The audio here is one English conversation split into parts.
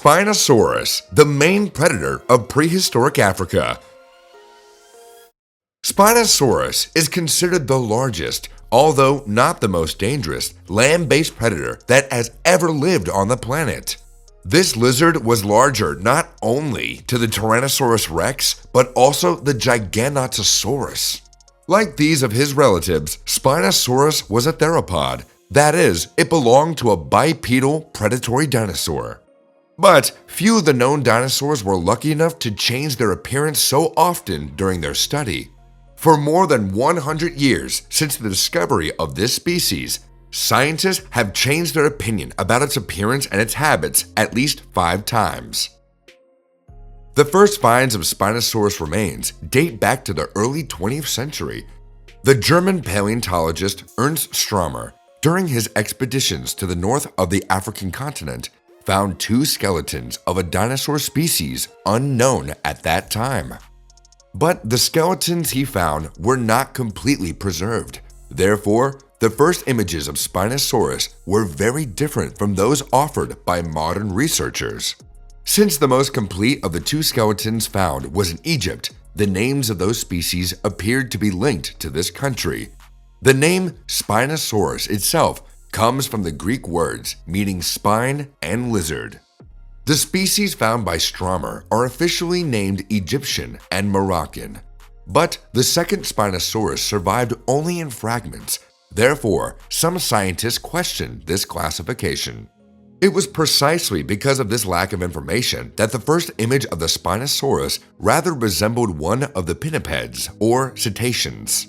Spinosaurus, the main predator of prehistoric Africa. Spinosaurus is considered the largest, although not the most dangerous, land-based predator that has ever lived on the planet. This lizard was larger not only to the Tyrannosaurus Rex, but also the Giganotosaurus. Like these of his relatives, Spinosaurus was a theropod. That is, it belonged to a bipedal predatory dinosaur. But few of the known dinosaurs were lucky enough to change their appearance so often during their study. For more than 100 years since the discovery of this species, scientists have changed their opinion about its appearance and its habits at least 5 times. The first finds of Spinosaurus remains date back to the early 20th century. The German paleontologist Ernst Stromer, during his expeditions to the north of the African continent, found 2 skeletons of a dinosaur species unknown at that time. But the skeletons he found were not completely preserved. Therefore, the first images of Spinosaurus were very different from those offered by modern researchers. Since the most complete of the 2 skeletons found was in Egypt, the names of those species appeared to be linked to this country. The name Spinosaurus itself comes from the Greek words meaning spine and lizard. The species found by Stromer are officially named Egyptian and Moroccan, but the second Spinosaurus survived only in fragments. Therefore, some scientists questioned this classification. It was precisely because of this lack of information that the first image of the Spinosaurus rather resembled one of the pinnipeds or cetaceans.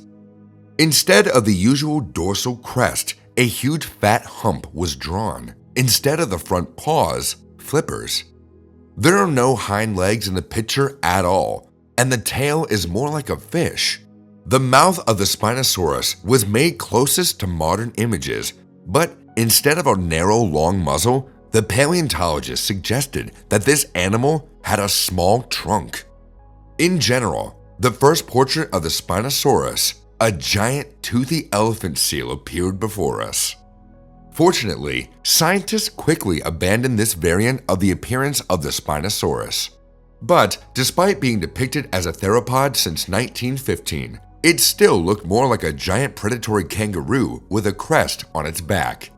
Instead of the usual dorsal crest, a huge fat hump was drawn. Instead of the front paws, flippers. There are no hind legs in the picture at all, and the tail is more like a fish. The mouth of the Spinosaurus was made closest to modern images, but instead of a narrow, long muzzle, the paleontologist suggested that this animal had a small trunk. In general, the first portrait of the Spinosaurus, a giant toothy elephant seal, appeared before us. Fortunately, scientists quickly abandoned this variant of the appearance of the Spinosaurus. But despite being depicted as a theropod since 1915, it still looked more like a giant predatory kangaroo with a crest on its back.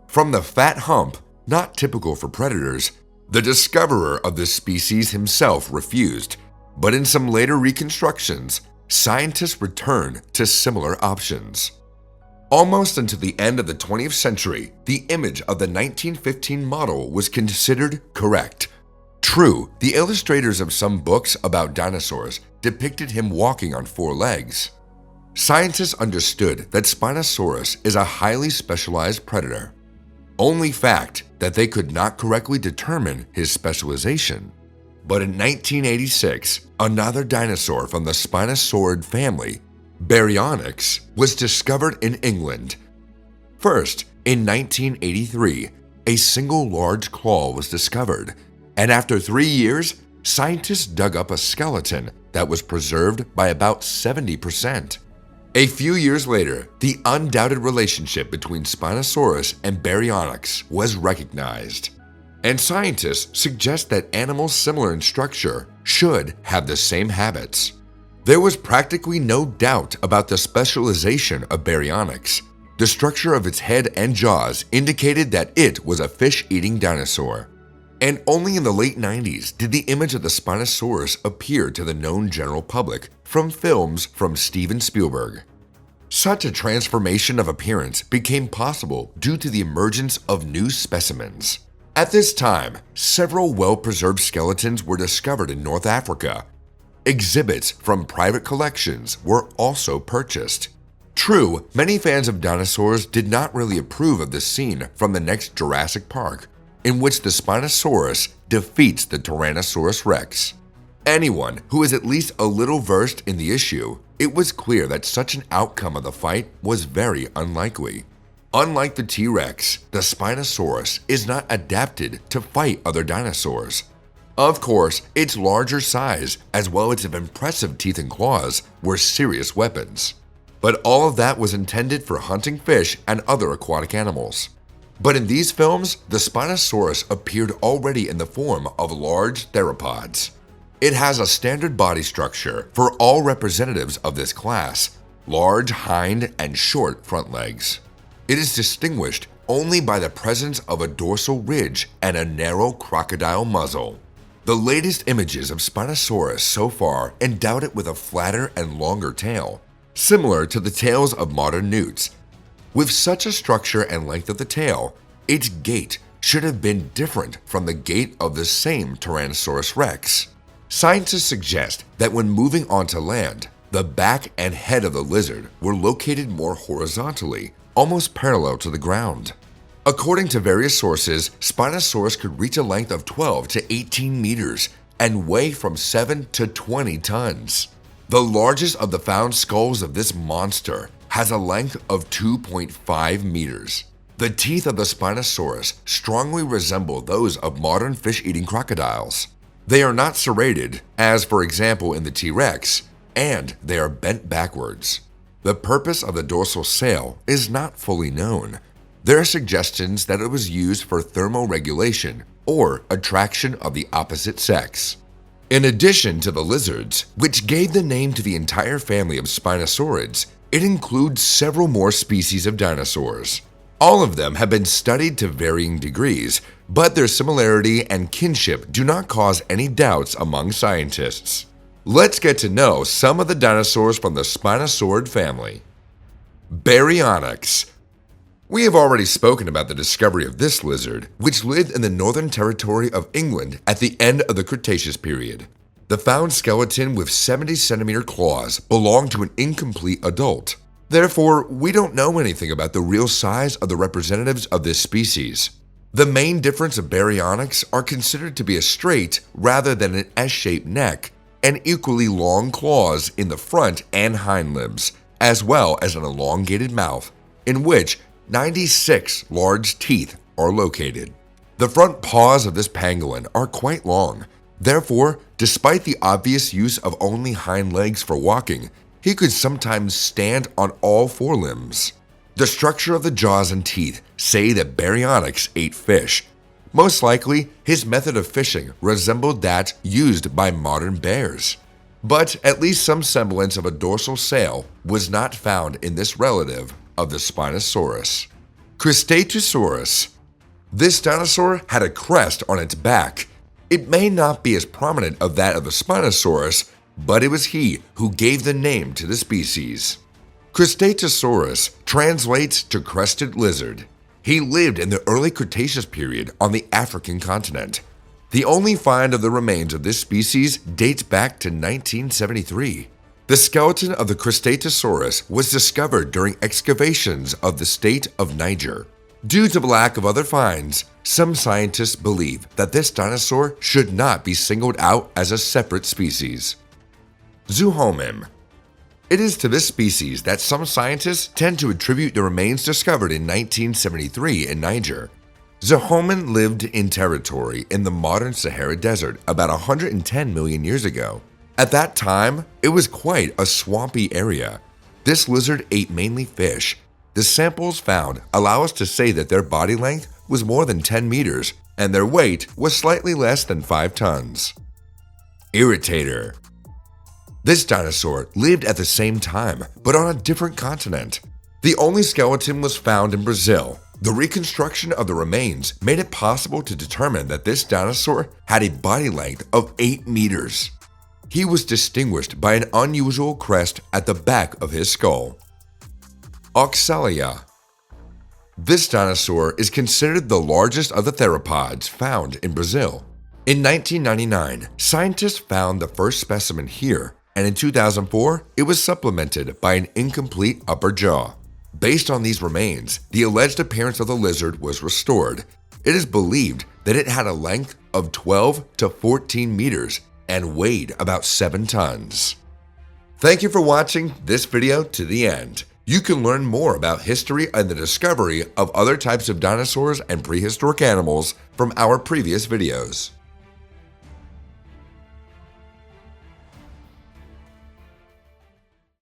From the fat hump, not typical for predators, the discoverer of this species himself refused, but in some later reconstructions, scientists returned to similar options. Almost until the end of the 20th century, the image of the 1915 model was considered correct. True, the illustrators of some books about dinosaurs depicted him walking on 4 legs. Scientists understood that Spinosaurus is a highly specialized predator. Only fact that they could not correctly determine his specialization. But in 1986, another dinosaur from the Spinosaurid family, Baryonyx, was discovered in England. First, in 1983, a single large claw was discovered, and after 3 years, scientists dug up a skeleton that was preserved by about 70%. A few years later, the undoubted relationship between Spinosaurus and Baryonyx was recognized, and scientists suggest that animals similar in structure should have the same habits. There was practically no doubt about the specialization of Baryonyx. The structure of its head and jaws indicated that it was a fish-eating dinosaur. And only in the late 90s did the image of the Spinosaurus appear to the known general public from films from Steven Spielberg. Such a transformation of appearance became possible due to the emergence of new specimens. At this time, several well-preserved skeletons were discovered in North Africa. Exhibits from private collections were also purchased. True, many fans of dinosaurs did not really approve of the scene from the next Jurassic Park, in which the Spinosaurus defeats the Tyrannosaurus Rex. Anyone who is at least a little versed in the issue, it was clear that such an outcome of the fight was very unlikely. Unlike the T-Rex, the Spinosaurus is not adapted to fight other dinosaurs. Of course, its larger size, as well as its impressive teeth and claws, were serious weapons. But all of that was intended for hunting fish and other aquatic animals. But in these films, the Spinosaurus appeared already in the form of large theropods. It has a standard body structure for all representatives of this class: large hind and short front legs. It is distinguished only by the presence of a dorsal ridge and a narrow crocodile muzzle. The latest images of Spinosaurus so far endow it with a flatter and longer tail, similar to the tails of modern newts. With such a structure and length of the tail, its gait should have been different from the gait of the same Tyrannosaurus Rex. Scientists suggest that when moving onto land, the back and head of the lizard were located more horizontally, almost parallel to the ground. According to various sources, Spinosaurus could reach a length of 12 to 18 meters and weigh from 7 to 20 tons. The largest of the found skulls of this monster has a length of 2.5 meters. The teeth of the Spinosaurus strongly resemble those of modern fish-eating crocodiles. They are not serrated, as for example in the T-Rex, and they are bent backwards. The purpose of the dorsal sail is not fully known. There are suggestions that it was used for thermoregulation or attraction of the opposite sex. In addition to the lizards, which gave the name to the entire family of Spinosaurids, it includes several more species of dinosaurs. All of them have been studied to varying degrees, but their similarity and kinship do not cause any doubts among scientists. Let's get to know some of the dinosaurs from the Spinosaurid family. Baryonyx. We have already spoken about the discovery of this lizard, which lived in the Northern Territory of England at the end of the Cretaceous period. The found skeleton with 70-centimeter claws belonged to an incomplete adult. Therefore, we don't know anything about the real size of the representatives of this species. The main difference of Baryonyx are considered to be a straight rather than an S-shaped neck, and equally long claws in the front and hind limbs, as well as an elongated mouth, in which 96 large teeth are located. The front paws of this pangolin are quite long. Therefore, despite the obvious use of only hind legs for walking, he could sometimes stand on all four limbs. The structure of the jaws and teeth say that Baryonyx ate fish. Most likely, his method of fishing resembled that used by modern bears. But at least some semblance of a dorsal sail was not found in this relative of the Spinosaurus. Cretaceous. This dinosaur had a crest on its back. It may not be as prominent as that of the Spinosaurus, but it was he who gave the name to the species. Cretaceous translates to crested lizard. He lived in the early Cretaceous period on the African continent. The only find of the remains of this species dates back to 1973. The skeleton of the Cretaceous was discovered during excavations of the state of Niger. Due to the lack of other finds, some scientists believe that this dinosaur should not be singled out as a separate species. Zoohomin. It is to this species that some scientists tend to attribute the remains discovered in 1973 in Niger. Zoohomin lived in territory in the modern Sahara Desert about 110 million years ago. At that time, it was quite a swampy area. This lizard ate mainly fish. The samples found allow us to say that their body length was more than 10 meters and their weight was slightly less than 5 tons. Irritator. This dinosaur lived at the same time, but on a different continent. The only skeleton was found in Brazil. The reconstruction of the remains made it possible to determine that this dinosaur had a body length of 8 meters. He was distinguished by an unusual crest at the back of his skull. Oxalia. This dinosaur is considered the largest of the theropods found in Brazil. In 1999, scientists found the first specimen here, and in 2004, it was supplemented by an incomplete upper jaw. Based on these remains, the alleged appearance of the lizard was restored. It is believed that it had a length of 12 to 14 meters and weighed about 7 tons. Thank you for watching this video to the end. You can learn more about history and the discovery of other types of dinosaurs and prehistoric animals from our previous videos.